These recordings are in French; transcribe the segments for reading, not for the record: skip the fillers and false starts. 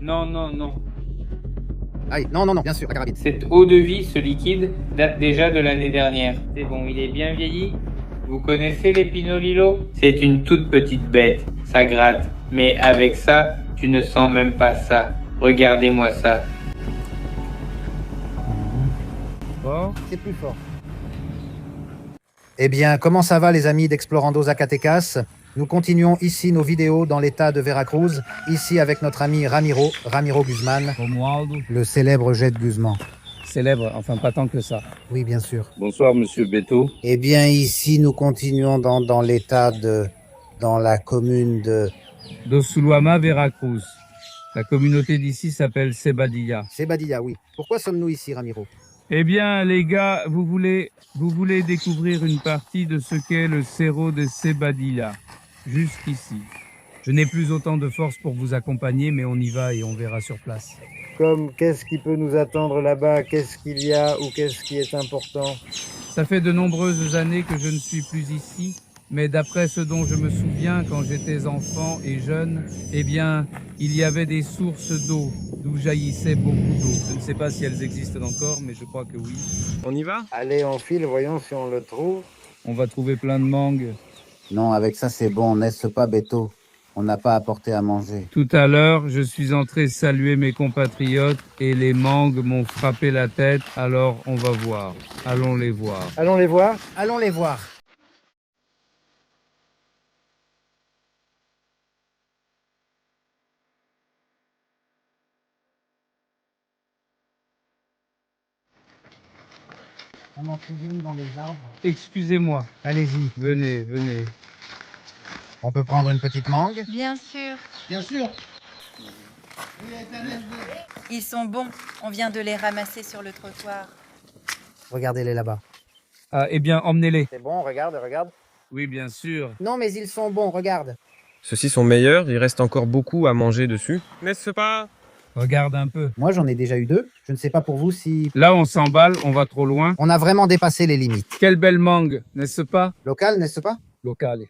Non, non, non. Aïe, non, non, non, bien sûr, la carabine. Cette eau de vie, ce liquide, date déjà de l'année dernière. C'est bon, il est bien vieilli. Vous connaissez l'épinolilo? C'est une toute petite bête. Ça gratte. Mais avec ça, tu ne sens même pas ça. Regardez-moi ça. Fort, c'est plus fort. Eh bien, comment ça va les amis d'Explorando Zacatecas? Nous continuons ici nos vidéos dans l'état de Veracruz, ici avec notre ami Ramiro Guzman, Romualdo, le célèbre jet de Guzman. célèbre, enfin pas tant que ça. Oui, bien sûr. Bonsoir, monsieur Beto. Eh bien, ici, nous continuons dans l'état de... dans la commune de... Dos Suluama, Veracruz. La communauté d'ici s'appelle Cebadilla. Cebadilla, oui. Pourquoi sommes-nous ici, Ramiro? Eh bien, les gars, vous voulez découvrir une partie de ce qu'est le Cerro de Cebadilla, jusqu'ici. Je n'ai plus autant de force pour vous accompagner, mais on y va et on verra sur place. Comme qu'est-ce qui peut nous attendre là-bas? Qu'est-ce qu'il y a ou qu'est-ce qui est important? Ça fait de nombreuses années que je ne suis plus ici, mais d'après ce dont je me souviens quand j'étais enfant et jeune, eh bien, il y avait des sources d'eau, d'où jaillissait beaucoup d'eau. Je ne sais pas si elles existent encore, mais je crois que oui. On y va? Allez, on file, voyons si on le trouve. On va trouver plein de mangues. Non, avec ça, c'est bon, n'est-ce pas, Beto? On n'a pas apporté à manger. Tout à l'heure, je suis entré saluer mes compatriotes et les mangues m'ont frappé la tête, alors on va voir. Allons les voir. Allons les voir? Allons les voir. On en trouve une dans les arbres. Excusez-moi. Allez-y. Venez, venez. On peut prendre une petite mangue? Bien sûr. Bien sûr. Ils sont bons. On vient de les ramasser sur le trottoir. Regardez-les là-bas. Ah, eh bien, emmenez-les. C'est bon, regarde, regarde. Oui, bien sûr. Non, mais ils sont bons, regarde. Ceux-ci sont meilleurs, il reste encore beaucoup à manger dessus. N'est-ce pas? Regarde un peu. Moi, j'en ai déjà eu 2. Je ne sais pas pour vous si... Là, on s'emballe, on va trop loin. On a vraiment dépassé les limites. Quelle belle mangue, n'est-ce pas? Local, n'est-ce pas? Locale.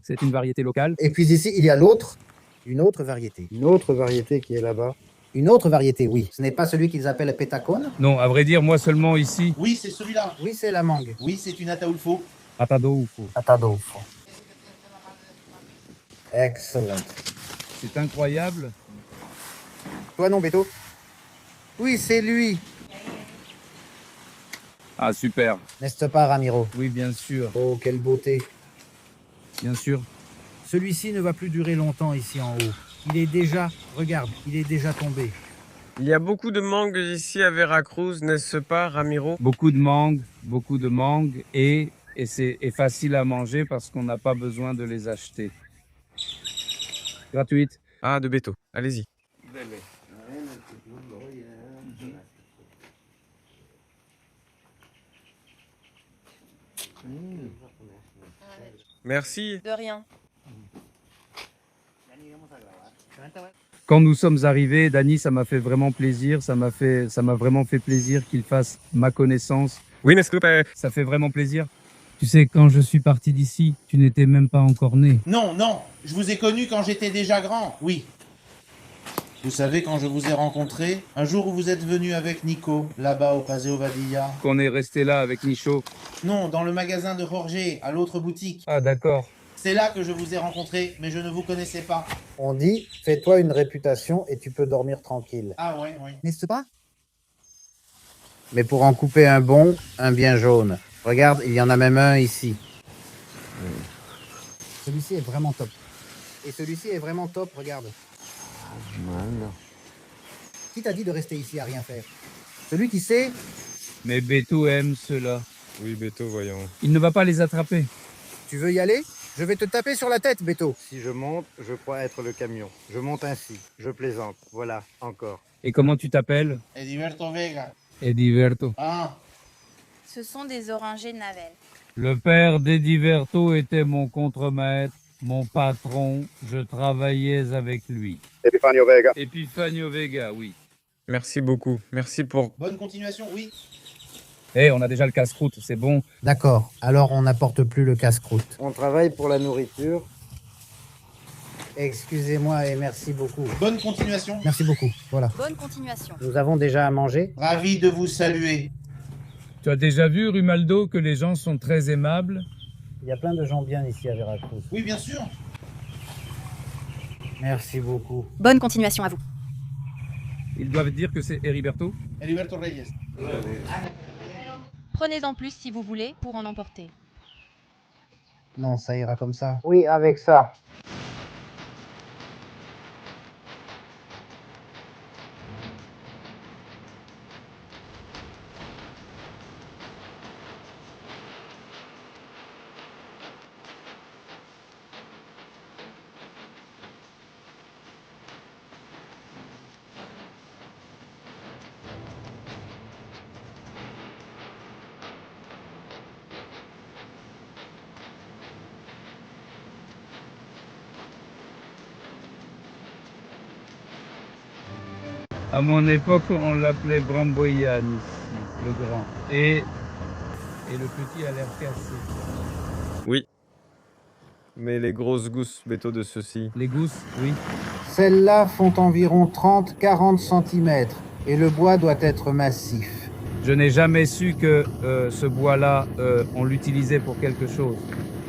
C'est une variété locale. Et puis ici, il y a l'autre, une autre variété. Une autre variété qui est là-bas. Une autre variété, oui. Ce n'est pas celui qu'ils appellent pétacone? Non, à vrai dire, moi seulement ici. Oui, c'est celui-là. Oui, c'est la mangue. Oui, c'est une Ataulfo. Atadoufo. Atadolfo. Excellent. C'est incroyable. Toi non, Beto? Oui, c'est lui. Ah, super. N'est-ce pas, Ramiro? Oui, bien sûr. Oh, quelle beauté. Bien sûr. Celui-ci ne va plus durer longtemps ici en haut. Il est déjà, regarde, il est déjà tombé. Il y a beaucoup de mangues ici à Veracruz, n'est-ce pas, Ramiro? Beaucoup de mangues et c'est facile à manger parce qu'on n'a pas besoin de les acheter. Gratuite. Ah, de Beto. Allez-y. Merci. De rien. Quand nous sommes arrivés, Dani, ça m'a fait vraiment plaisir. Ça m'a vraiment fait plaisir qu'il fasse ma connaissance. Oui, n'est-ce pas? Ça fait vraiment plaisir. Tu sais, quand je suis parti d'ici, tu n'étais même pas encore né. Non, non, je vous ai connu quand j'étais déjà grand, oui. Vous savez, quand je vous ai rencontré, un jour où vous êtes venu avec Nico, là-bas au Paseo Vadilla. Qu'on est resté là avec Nicho. Non, dans le magasin de Jorge, à l'autre boutique. Ah, d'accord. C'est là que je vous ai rencontré, mais je ne vous connaissais pas. On dit, fais-toi une réputation et tu peux dormir tranquille. Ah ouais, oui. N'est-ce pas? Mais pour en couper un bon, un bien jaune. Regarde, il y en a même un ici. Celui-ci est vraiment top. Et celui-ci est vraiment top, regarde. Qui t'a dit de rester ici à rien faire? Celui qui sait? Mais Beto aime cela. Oui, Beto, voyons. Il ne va pas les attraper. Tu veux y aller? Je vais te taper sur la tête, Beto. Si je monte, je crois être le camion. Je monte ainsi. Je plaisante. Voilà, encore. Et comment tu t'appelles? Ediberto Vega. Ediverto. Ah, Ce sont des orangers Navel. Le père d'Ediverto était mon contremaître, mon patron. Je travaillais avec lui. Epifanio Vega. Epifanio Vega, oui. Merci beaucoup. Merci pour... bonne continuation, oui. Eh, on a déjà le casse-croûte, c'est bon. D'accord, alors on n'apporte plus le casse-croûte. On travaille pour la nourriture. Excusez-moi et merci beaucoup. Bonne continuation. Merci beaucoup, voilà. Bonne continuation. Nous avons déjà à manger. Ravi de vous saluer. Tu as déjà vu, Rumaldo, que les gens sont très aimables? Il y a plein de gens bien ici à Veracruz. Oui, bien sûr. Merci beaucoup. Bonne continuation à vous. Ils doivent dire que c'est Heriberto. Heriberto Reyes. Prenez-en plus si vous voulez pour en emporter. Non, ça ira comme ça. Oui, avec ça. À mon époque, on l'appelait Bramboyan ici, le grand. Et le petit a l'air cassé. Oui. Mais les grosses gousses béto de ceux-ci. Les gousses, oui. Celles-là font environ 30-40 cm et le bois doit être massif. Je n'ai jamais su que ce bois-là, on l'utilisait pour quelque chose.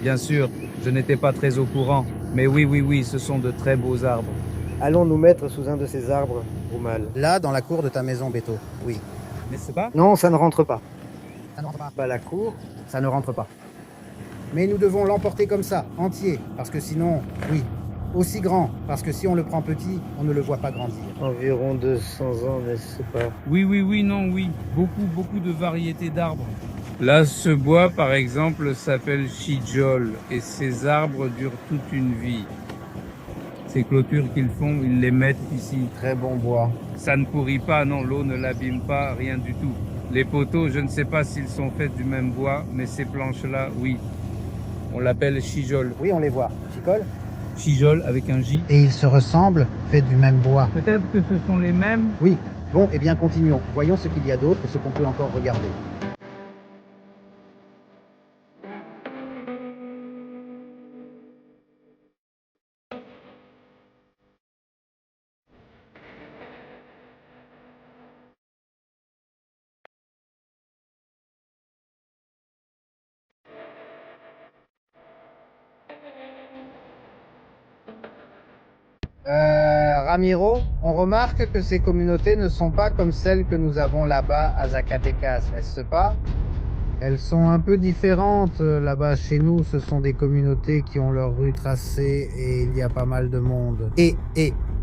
Bien sûr, je n'étais pas très au courant. Mais oui, ce sont de très beaux arbres. Allons nous mettre sous un de ces arbres, Rumal. Là, dans la cour de ta maison, Beto. Oui. N'est-ce pas? Non, ça ne rentre pas. Ça ne rentre pas. Pas la cour. Ça ne rentre pas. Mais nous devons l'emporter comme ça, entier, parce que sinon, oui, aussi grand, parce que si on le prend petit, on ne le voit pas grandir. Environ 200 ans, n'est-ce pas? Oui, oui. Beaucoup de variétés d'arbres. Là, ce bois, par exemple, s'appelle chijol, et ces arbres durent toute une vie. Ces clôtures qu'ils font, ils les mettent ici. Très bon bois. Ça ne pourrit pas, non, l'eau ne l'abîme pas, rien du tout. Les poteaux, je ne sais pas s'ils sont faits du même bois, mais ces planches-là, oui. On l'appelle chijol. Oui, on les voit. Chicole? Chijol avec un J. Et ils se ressemblent, faits du même bois. Peut-être que ce sont les mêmes. Oui. Bon, eh bien, continuons. Voyons ce qu'il y a d'autre et ce qu'on peut encore regarder. Ramiro, on remarque que ces communautés ne sont pas comme celles que nous avons là-bas à Zacatecas, n'est-ce pas? Elles sont un peu différentes. Là-bas, chez nous, ce sont des communautés qui ont leur rue tracée et il y a pas mal de monde.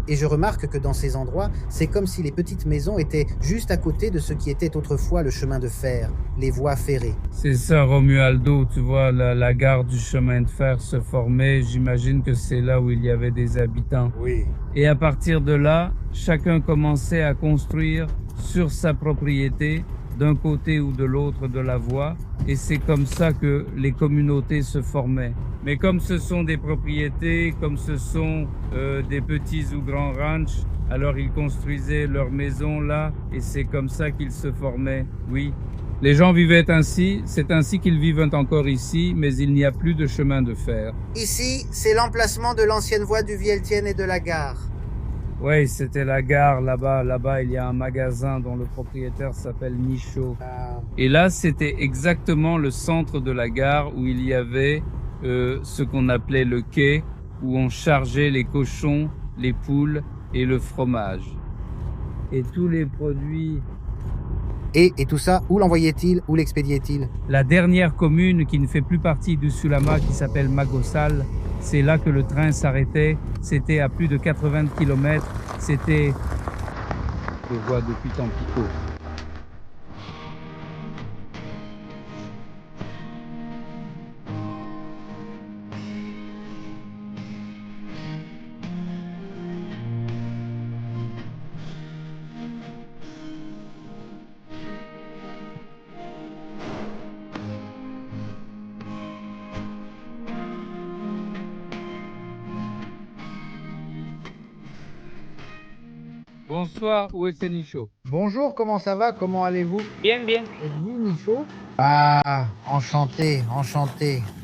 Et je remarque que dans ces endroits, c'est comme si les petites maisons étaient juste à côté de ce qui était autrefois le chemin de fer, les voies ferrées. C'est ça, Romualdo, tu vois, la gare du chemin de fer se formait. J'imagine que c'est là où il y avait des habitants. Oui. Et à partir de là, chacun commençait à construire sur sa propriété, d'un côté ou de l'autre de la voie, et c'est comme ça que les communautés se formaient. Mais comme ce sont des propriétés, comme ce sont des petits ou grands ranchs, alors ils construisaient leurs maisons là, et c'est comme ça qu'ils se formaient, oui. Les gens vivaient ainsi, c'est ainsi qu'ils vivent encore ici, mais il n'y a plus de chemin de fer. Ici, c'est l'emplacement de l'ancienne voie du Vieltienne et de la gare. Oui, c'était la gare là-bas. Là-bas, il y a un magasin dont le propriétaire s'appelle Nicho. Et là, c'était exactement le centre de la gare où il y avait ce qu'on appelait le quai, où on chargeait les cochons, les poules et le fromage. Et tous les produits... Et tout ça, où l'envoyait-il, où l'expédiait-il? La dernière commune qui ne fait plus partie du Sulama, qui s'appelle Magosal, c'est là que le train s'arrêtait. C'était à plus de 80 km. C'était... Je vois depuis Tampico. Bonsoir, où est Nicho? Bonjour, comment ça va? Comment allez-vous? Bien. Êtes-vous Nicho? Ah, enchanté.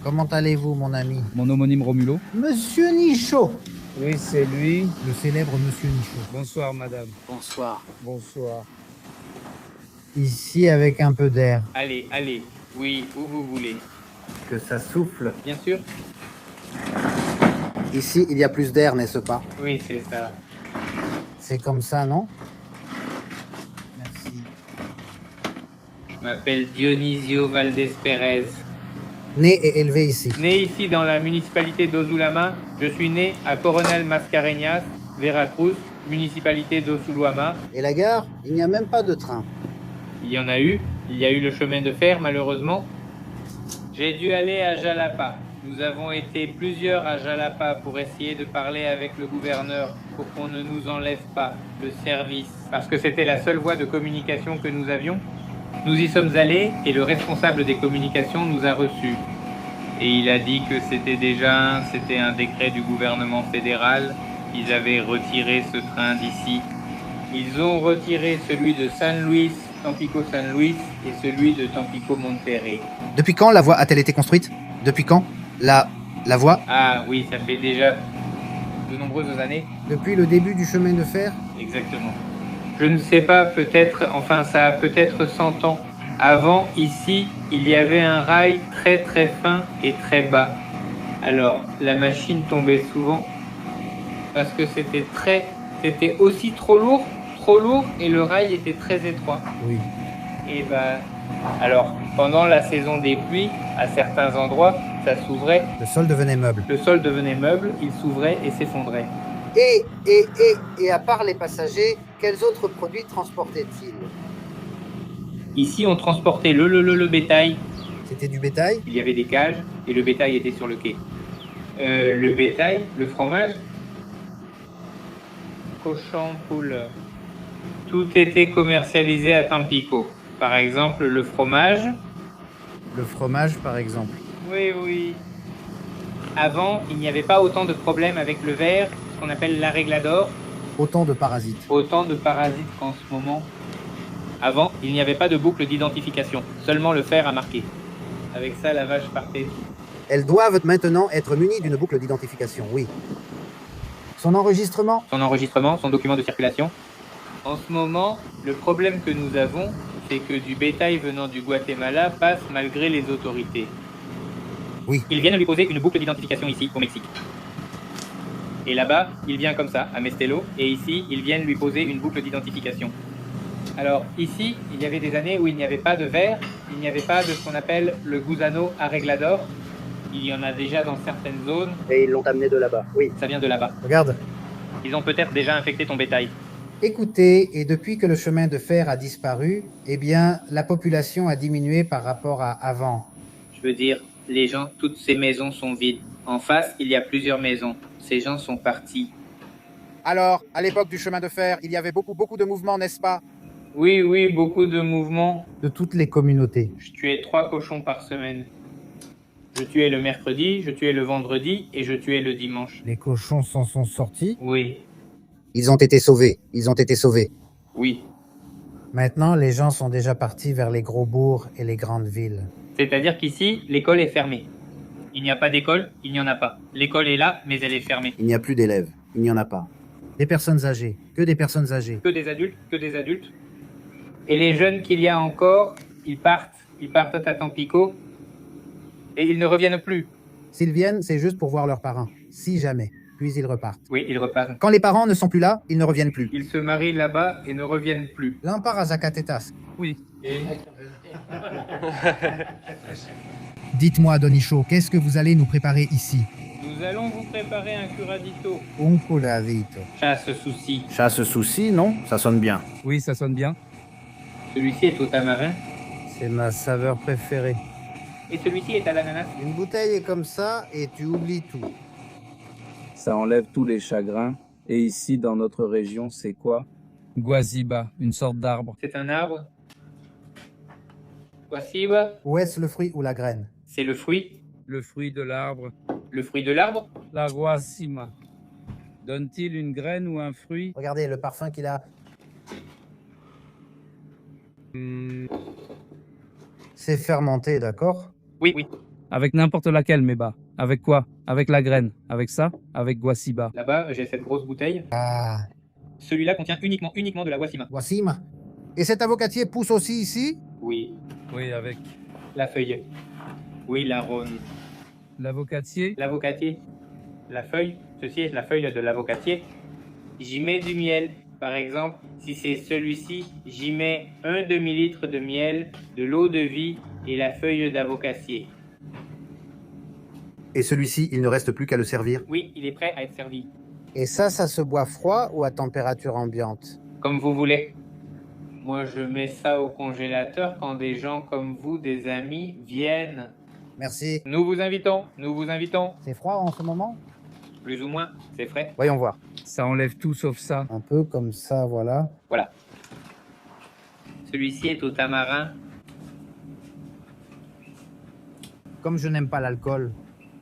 Comment allez-vous, mon ami? Mon homonyme Romulo. Monsieur Nicho, Oui, c'est lui. Le célèbre Monsieur Nichot. Bonsoir, madame. Bonsoir. Bonsoir. Ici avec un peu d'air. Allez, allez. Oui, où vous voulez. Que ça souffle. Bien sûr. Ici, il y a plus d'air, n'est-ce pas? Oui, c'est ça. C'est comme ça, non? Merci. Je m'appelle Dionisio Valdés Pérez. Né et élevé ici. Né ici dans la municipalité d'Ozulama, je suis né à Coronel Mascareñas, Veracruz, municipalité d'Osuluama. Et la gare, il n'y a même pas de train. Il y en a eu. Il y a eu le chemin de fer, malheureusement. J'ai dû aller à Jalapa. Nous avons été plusieurs à Jalapa pour essayer de parler avec le gouverneur pour qu'on ne nous enlève pas le service, parce que c'était la seule voie de communication que nous avions. Nous y sommes allés et le responsable des communications nous a reçus. Et il a dit que c'était un décret du gouvernement fédéral. Ils avaient retiré ce train d'ici. Ils ont retiré celui de San Luis, Tampico-San Luis et celui de Tampico-Monterrey. Depuis quand la voie a-t-elle été construite? Depuis quand la voie? Ah oui, ça fait déjà de nombreuses années. Depuis le début du chemin de fer? Exactement. Je ne sais pas, peut-être, enfin ça a peut-être 100 ans. Avant, ici, il y avait un rail très très fin et très bas. Alors, la machine tombait souvent parce que c'était aussi trop lourd et le rail était très étroit. Oui. Et alors, pendant la saison des pluies, à certains endroits, ça s'ouvrait. Le sol devenait meuble. Le sol devenait meuble, il s'ouvrait et s'effondrait. Et à part les passagers, quels autres produits transportaient-ils? Ici, on transportait le bétail. C'était du bétail? Il y avait des cages et le bétail était sur le quai. Le bétail, le fromage, cochon, poule, tout était commercialisé à Tampico. Par exemple, le fromage. Le fromage, par exemple. Oui, oui. Avant, il n'y avait pas autant de problèmes avec le verre, ce qu'on appelle l'arreglador. Autant de parasites. Autant de parasites qu'en ce moment. Avant, il n'y avait pas de boucle d'identification, seulement le fer à marquer. Avec ça, la vache partait. Elles doivent maintenant être munies d'une boucle d'identification, oui. Son enregistrement? Son enregistrement, son document de circulation. En ce moment, le problème que nous avons, c'est que du bétail venant du Guatemala passe malgré les autorités. Oui. Ils viennent lui poser une boucle d'identification ici, au Mexique. Et là-bas, il vient comme ça, à Mestelo, et ici, ils viennent lui poser une boucle d'identification. Alors ici, il y avait des années où il n'y avait pas de verre, il n'y avait pas de ce qu'on appelle le gusano arreglador. Il y en a déjà dans certaines zones. Et ils l'ont amené de là-bas, oui. Ça vient de là-bas. Regarde. Ils ont peut-être déjà infecté ton bétail. Écoutez, et depuis que le chemin de fer a disparu, eh bien, la population a diminué par rapport à avant. Je veux dire, les gens, toutes ces maisons sont vides. En face, il y a plusieurs maisons. Ces gens sont partis. Alors, à l'époque du chemin de fer, il y avait beaucoup de mouvements, n'est-ce pas? Oui, oui, beaucoup de mouvements. De toutes les communautés. Je tuais 3 cochons par semaine. Je tuais le mercredi, je tuais le vendredi et je tuais le dimanche. Les cochons s'en sont sortis? Oui, Ils ont été sauvés. oui. Maintenant, les gens sont déjà partis vers les gros bourgs et les grandes villes. C'est-à-dire qu'ici, l'école est fermée. Il n'y a pas d'école, il n'y en a pas. L'école est là, mais elle est fermée. Il n'y a plus d'élèves. Il n'y en a pas. Des personnes âgées. Que des personnes âgées. Que des adultes, que des adultes. Et les jeunes qu'il y a encore, ils partent à Tampico et ils ne reviennent plus. S'ils viennent, c'est juste pour voir leurs parents. Si jamais. Puis ils repartent. Oui, ils repartent. Quand les parents ne sont plus là, ils ne reviennent plus. Ils se marient là-bas et ne reviennent plus. Là, on part à Zacatecas. Oui. Dites-moi, Donicho, qu'est-ce que vous allez nous préparer ici? Nous allons vous préparer un curadito. Un curadito. Chasse souci. Chasse souci, non? Ça sonne bien. Oui, ça sonne bien. Celui-ci est au tamarin C'est ma saveur préférée. et celui-ci est à l'ananas. Une bouteille est comme ça et tu oublies tout. Ça enlève tous les chagrins. Et ici, dans notre région, c'est quoi? Guaziba, une sorte d'arbre. C'est un arbre. Guasiba, Où est-ce le fruit ou la graine? c'est le fruit. Le fruit de l'arbre. Le fruit de l'arbre. La guasima. Donne-t-il une graine ou un fruit? Regardez le parfum qu'il a. C'est fermenté, d'accord? Oui, oui. Avec n'importe laquelle, Meba. Avec quoi? avec la graine, avec ça, avec Guasiba. Là-bas, j'ai cette grosse bouteille. Ah, Celui-là contient uniquement de la Guasima. Wassim. Et cet avocatier pousse aussi ici? Oui, Oui, avec la feuille. Oui, la rhône. l'avocatier. L'avocatier. La feuille, ceci est la feuille de l'avocatier. J'y mets du miel. Par exemple, si c'est celui-ci, j'y mets un demi-litre de miel, de l'eau de vie et la feuille d'avocacier. Et celui-ci, il ne reste plus qu'à le servir. Oui, il est prêt à être servi. Et ça se boit froid ou à température ambiante? Comme vous voulez. Moi, je mets ça au congélateur quand des gens comme vous, des amis, viennent. Merci. Nous vous invitons. C'est froid en ce moment? Plus ou moins, c'est frais. Voyons voir. Ça enlève tout sauf ça. Un peu comme ça, voilà. Voilà. Celui-ci est au tamarin. Comme je n'aime pas l'alcool.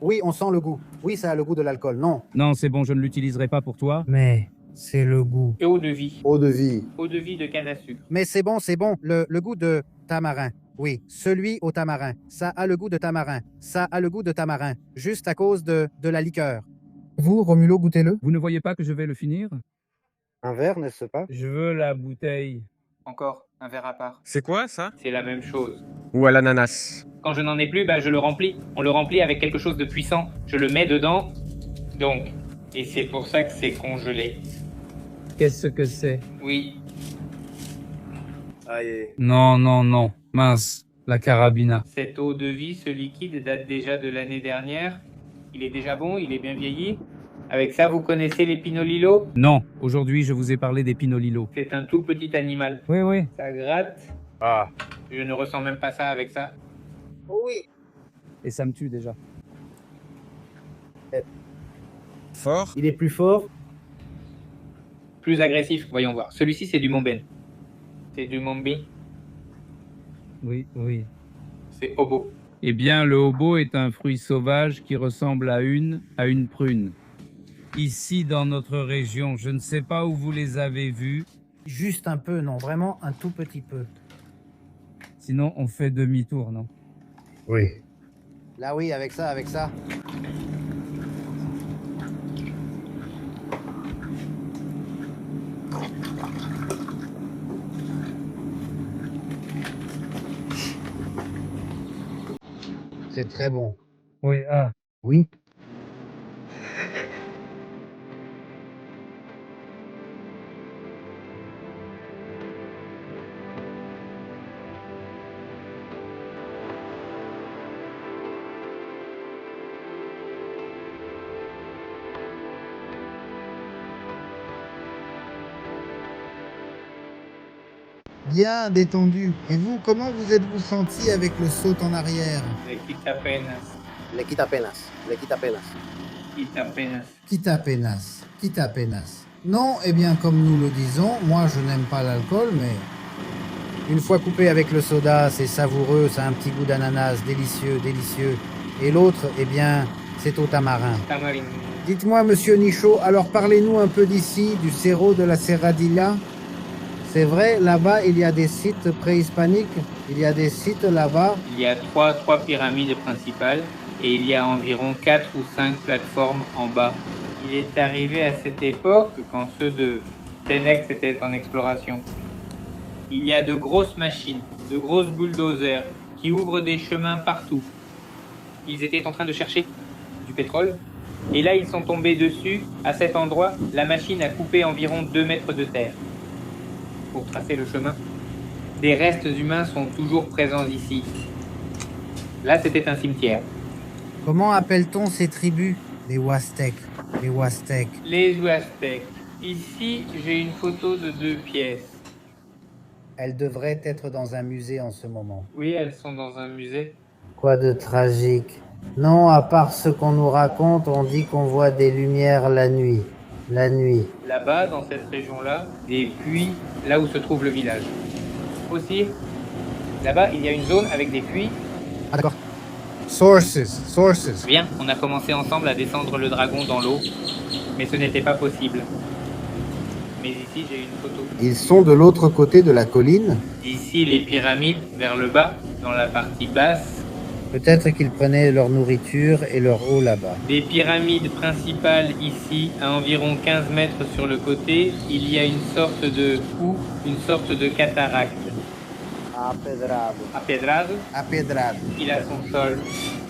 Oui, on sent le goût. Oui, ça a le goût de l'alcool. Non. Non, c'est bon, je ne l'utiliserai pas pour toi. Mais c'est le goût. Et eau de vie. Eau de vie. Eau de vie de canne à sucre. Mais c'est bon, c'est bon. Le goût de tamarin. Oui, celui au tamarin. Ça a le goût de tamarin. Ça a le goût de tamarin. Juste à cause de la liqueur. Vous, Romulo, goûtez-le. Vous ne voyez pas que je vais le finir? Un verre, n'est-ce pas? Je veux la bouteille. Encore, un verre à part. C'est quoi ça? C'est la même chose. Ou à l'ananas? Quand je n'en ai plus, je le remplis. On le remplit avec quelque chose de puissant. Je le mets dedans. Donc, et c'est pour ça que c'est congelé. Qu'est-ce que c'est? Oui, Aïe. Non, non, non. Mince, la carabina. cette eau de vie, ce liquide date déjà de l'année dernière. Il est déjà bon, il est bien vieilli. Avec ça, vous connaissez les pinolilo? Non, aujourd'hui je vous ai parlé des pinolilo. C'est un tout petit animal. Oui, oui. Ça gratte. Ah. Je ne ressens même pas ça avec ça. Oui. Et ça me tue déjà. Fort? Il est plus fort. Plus agressif, voyons voir. Celui-ci, c'est du Momben. C'est du Mombi. Oui, oui. C'est Obo. Eh bien, le hobo est un fruit sauvage qui ressemble à une prune. Ici, dans notre région, je ne sais pas où vous les avez vus. Juste un peu, non. Vraiment un tout petit peu. Sinon, on fait demi-tour, non? Oui. Là, oui, avec ça, avec ça. C'est très bon. Oui, ah. Oui. Bien détendu. Et vous, comment vous êtes-vous senti avec le saut en arrière? Le quitapenas. Le quita penas. Le quita penas. Quitapenas. Quita penas. Quita penas. Non, eh bien, comme nous le disons, moi je n'aime pas l'alcool, mais une fois coupé avec le soda, c'est savoureux, ça a un petit goût d'ananas, délicieux, délicieux. Et l'autre, eh bien, c'est au tamarin. Tamarin. Dites-moi, monsieur Nichot, alors parlez-nous un peu d'ici, du Cerro de la Serradilla. C'est vrai, là-bas, il y a des sites préhispaniques, il y a des sites là-bas. Il y a trois pyramides principales et il y a environ 4 ou 5 plateformes en bas. Il est arrivé à cette époque quand ceux de Tenex étaient en exploration. Il y a de grosses machines, de grosses bulldozers qui ouvrent des chemins partout. Ils étaient en train de chercher du pétrole et là ils sont tombés dessus. À cet endroit, la machine a coupé environ 2 mètres de terre pour tracer le chemin. Des restes humains sont toujours présents ici. Là, c'était un cimetière. Comment appelle-t-on ces tribus? Les Huastèques. Les Huastèques. Les Huastèques. Ici, j'ai une photo de 2 pièces. Elles devraient être dans un musée en ce moment. Oui, elles sont dans un musée. Quoi de tragique? Non, à part ce qu'on nous raconte, on dit qu'on voit des lumières la nuit. La nuit. Là-bas, dans cette région-là, des puits, là où se trouve le village. Aussi, là-bas, il y a une zone avec des puits. Ah d'accord. Sources. Bien, on a commencé ensemble à descendre le dragon dans l'eau, mais ce n'était pas possible. Mais ici, j'ai une photo. Ils sont de l'autre côté de la colline. D'ici, les pyramides, vers le bas, dans la partie basse, Peut-être qu'ils prenaient leur nourriture et leur eau là-bas. Des pyramides principales ici, à environ 15 mètres sur le côté, il y a une sorte de puits, une sorte de cataracte. Apedrado. Apedrado, Apedrado. il a son sol.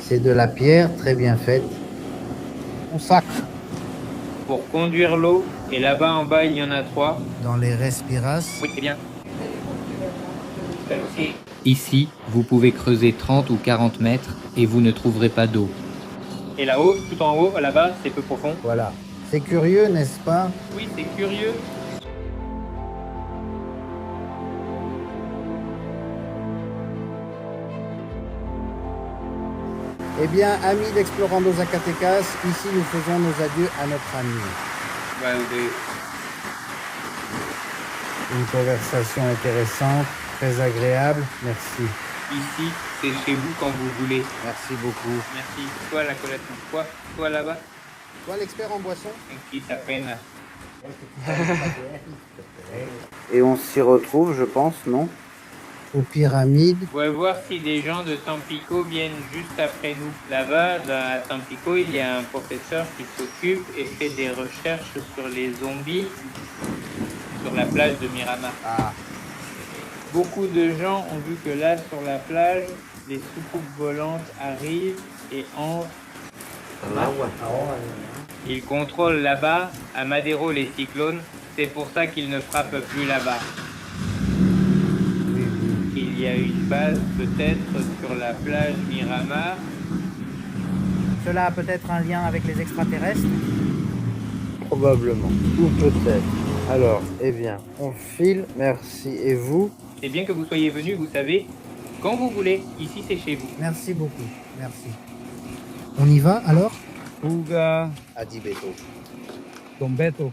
C'est de la pierre très bien faite. On sac. Pour conduire l'eau, et là-bas en bas il y en a 3. Dans les respiras, Oui, c'est bien. Celle-ci. Ici, vous pouvez creuser 30 ou 40 mètres et vous ne trouverez pas d'eau. Et là-haut, tout en haut, là-bas, c'est peu profond. voilà. C'est curieux, n'est-ce pas? Oui, c'est curieux. Eh bien, amis d'Explorando Zacatecas, ici nous faisons nos adieux à notre ami. Une conversation intéressante, très agréable. Merci. Ici, c'est chez vous quand vous voulez. Merci beaucoup. Merci. Toi, la collation. Toi là-bas. Toi, l'expert en boisson? Qui ta peine. Et on s'y retrouve, je pense, non? Aux pyramides. On va voir si des gens de Tampico viennent juste après nous. Là-bas, à Tampico, il y a un professeur qui s'occupe et fait des recherches sur les zombies sur la plage de Miramar. Ah, Beaucoup de gens ont vu que là, sur la plage, les soucoupes volantes arrivent et entrent. Ils contrôlent là-bas, à Madero, les cyclones. C'est pour ça qu'ils ne frappent plus là-bas. Il y a une base peut-être sur la plage Miramar. cela a peut-être un lien avec les extraterrestres? Probablement. Ou peut-être. Alors, eh bien, on file, merci. Et vous? C'est bien que vous soyez venus, vous savez, quand vous voulez. Ici, c'est chez vous. Merci beaucoup. Merci. On y va alors? Fuga, A dit Beto. Don Beto.